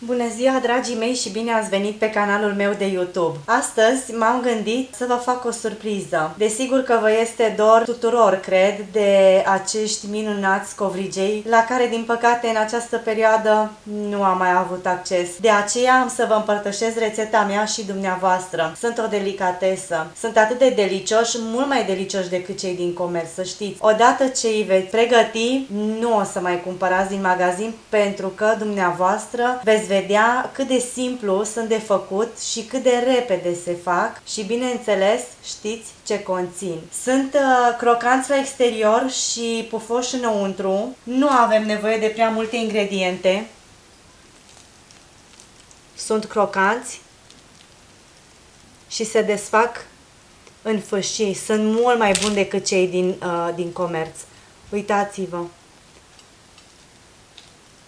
Bună ziua, dragii mei, și bine ați venit pe canalul meu de YouTube. Astăzi m-am gândit să vă fac o surpriză. Desigur că vă este dor tuturor, cred, de acești minunați covrigei, la care, din păcate, în această perioadă nu am mai avut acces. De aceea am să vă împărtășesc rețeta mea și dumneavoastră. Sunt o delicatesă. Sunt atât de delicioși, mult mai delicioși decât cei din comerț, să știți. Odată ce îi veți pregăti, nu o să mai cumpărați din magazin, pentru că dumneavoastră veți vedea cât de simplu sunt de făcut și cât de repede se fac și, bineînțeles, știți ce conțin. Sunt crocanți la exterior și pufoși înăuntru. Nu avem nevoie de prea multe ingrediente. Sunt crocanți și se desfac în fâșii. Sunt mult mai buni decât cei din comerț. Uitați-vă!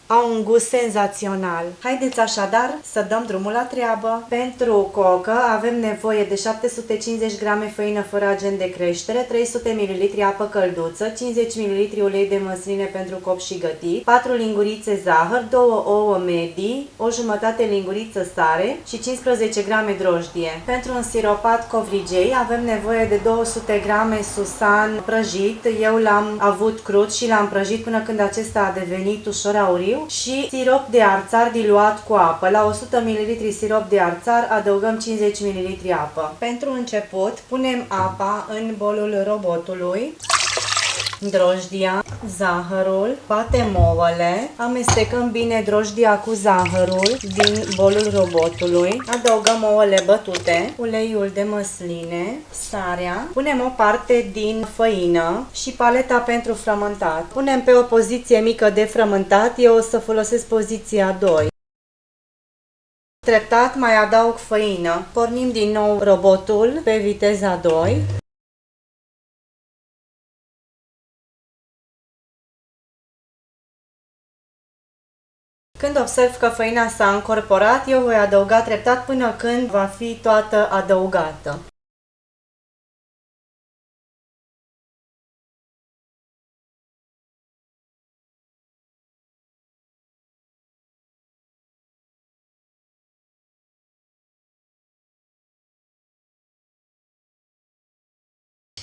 Au un gust senzațional. Haideți așadar să dăm drumul la treabă. Pentru cocă avem nevoie de 750 grame făină fără agent de creștere, 300 ml apă călduță, 50 ml ulei de măsline pentru copt și gătit, 4 lingurițe zahăr, 2 ouă medii, o jumătate linguriță sare și 15 grame drojdie. Pentru un siropat covrigei avem nevoie de 200 grame susan prăjit. Eu l-am avut crud și l-am prăjit până când acesta a devenit ușor auriu, și sirop de arțar diluat cu apă. La 100 ml sirop de arțar adăugăm 50 ml apă. Pentru început punem apa în bolul robotului, drojdia, zahărul, batem ouăle, amestecăm bine drojdia cu zahărul din bolul robotului, adăugăm ouăle bătute, uleiul de măsline, sarea, punem o parte din făină și paleta pentru frământat. Punem pe o poziție mică de frământat, eu o să folosesc poziția 2. Treptat mai adaug făină. Pornim din nou robotul pe viteza 2. Când observ că făina s-a încorporat, eu voi adăuga treptat până când va fi toată adăugată.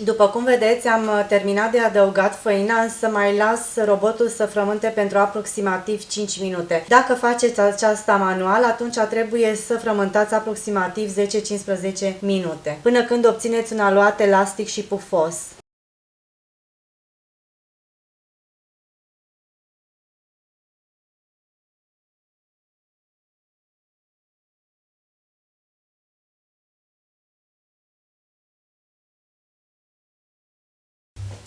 După cum vedeți, am terminat de adăugat făina, însă mai las robotul să frământe pentru aproximativ 5 minute. Dacă faceți aceasta manual, atunci trebuie să frământați aproximativ 10-15 minute, până când obțineți un aluat elastic și pufos.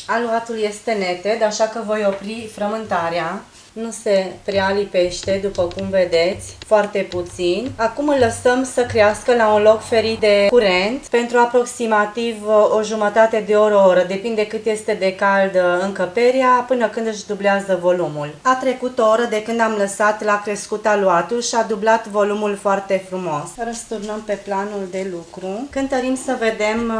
Aluatul este neted, așa că voi opri frământarea. Nu se prea lipește, după cum vedeți, foarte puțin. Acum îl lăsăm să crească la un loc ferit de curent pentru aproximativ o jumătate de oră, o oră, depinde cât este de cald încăperea, până când își dublează volumul. A trecut o oră de când am lăsat la crescut aluatul și a dublat volumul foarte frumos. Răsturnăm pe planul de lucru. Cântărim să vedem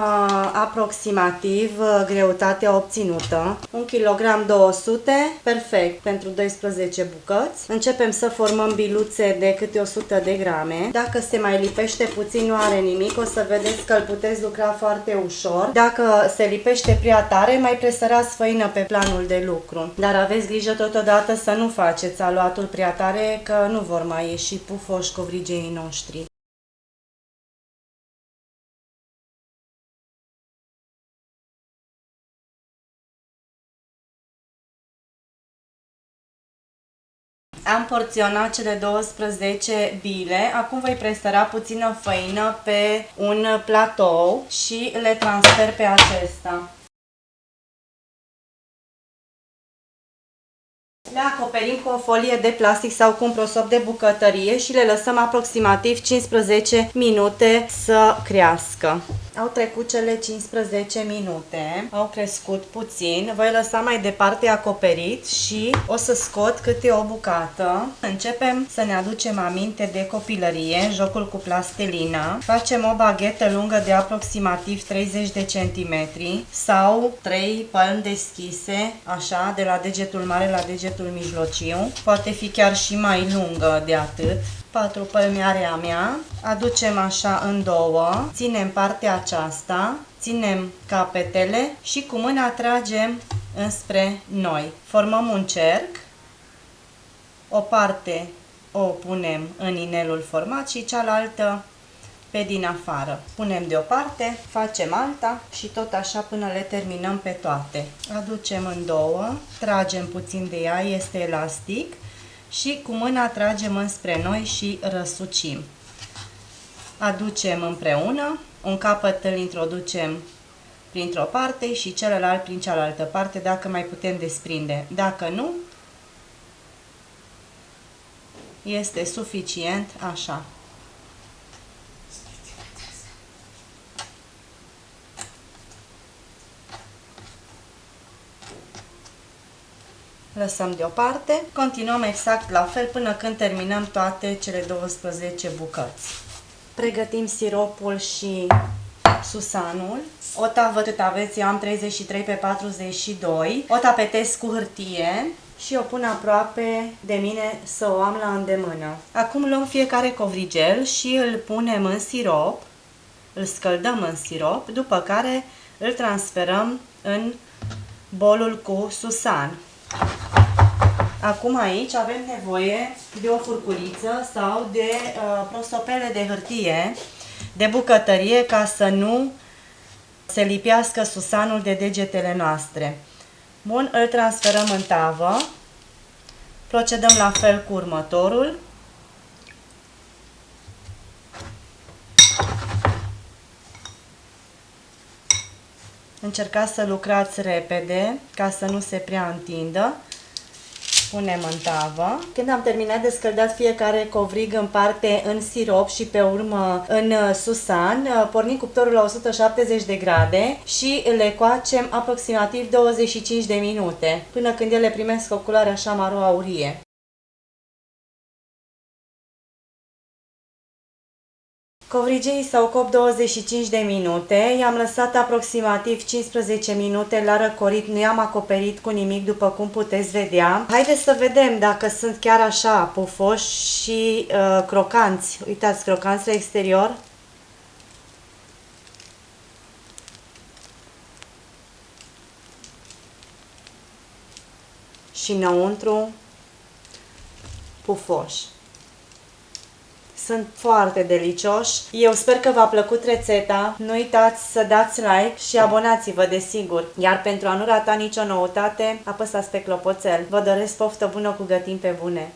aproximativ greutatea obținută. 1,2 kg, perfect pentru 12 bucăți. Începem să formăm biluțe de câte 100 de grame. Dacă se mai lipește puțin, nu are nimic, o să vedeți că îl puteți lucra foarte ușor. Dacă se lipește prea tare, mai presărați făină pe planul de lucru. Dar aveți grijă totodată să nu faceți aluatul prea tare, că nu vor mai ieși pufoși covrigeii noștri. Am porționat cele 12 bile, acum voi presăra puțină făină pe un platou și le transfer pe acesta. Le acoperim cu o folie de plastic sau cu un prosop de bucătărie și le lăsăm aproximativ 15 minute să crească. Au trecut cele 15 minute, au crescut puțin. Voi lăsa mai departe acoperit și o să scot câte o bucată. Începem să ne aducem aminte de copilărie, jocul cu plastelina. Facem o baghetă lungă de aproximativ 30 de centimetri sau 3 palmi deschise, așa, de la degetul mare la degetul mijlociu. Poate fi chiar și mai lungă de atât. 4 palmi are a mea. Aducem așa în două, ținem partea aceasta, ținem capetele și cu mâna tragem înspre noi. Formăm un cerc, o parte o punem în inelul format și cealaltă pe din afară. Punem deoparte, facem alta și tot așa până le terminăm pe toate. Aducem în două, tragem puțin de ea, este elastic și cu mâna tragem înspre noi și răsucim. Aducem împreună, un capăt îl introducem printr-o parte și celălalt prin cealaltă parte, dacă mai putem desprinde. Dacă nu, este suficient așa. Lăsăm deoparte, continuăm exact la fel până când terminăm toate cele 12 bucăți. Pregătim siropul și susanul. O tavă cât aveți, eu am 33 pe 42. O tapetez cu hârtie și o pun aproape de mine să o am la îndemână. Acum luăm fiecare covrigel și îl punem în sirop, îl scăldăm în sirop, după care îl transferăm în bolul cu susan. Acum aici avem nevoie de o furculiță sau de prosopele de hârtie de bucătărie ca să nu se lipească susanul de degetele noastre. Bun, îl transferăm în tavă. Procedăm la fel cu următorul. Încercați să lucrați repede ca să nu se prea întindă. Punem în tavă. Când am terminat de scăldat fiecare covrig în parte în sirop și pe urmă în susan, pornim cuptorul la 170 de grade și le coacem aproximativ 25 de minute, până când ele primesc o culoare așa maro aurie. Covrigeii s-au copt 25 de minute, i-am lăsat aproximativ 15 minute la răcorit, nu i-am acoperit cu nimic după cum puteți vedea. Haideți să vedem dacă sunt chiar așa pufoși și crocanți. Uitați, crocanți la exterior. Și înăuntru pufoși. Sunt foarte delicioși. Eu sper că v-a plăcut rețeta. Nu uitați să dați like și abonați-vă, desigur. Iar pentru a nu rata nicio noutate, apăsați pe clopoțel. Vă doresc poftă bună cu gătim pe bune!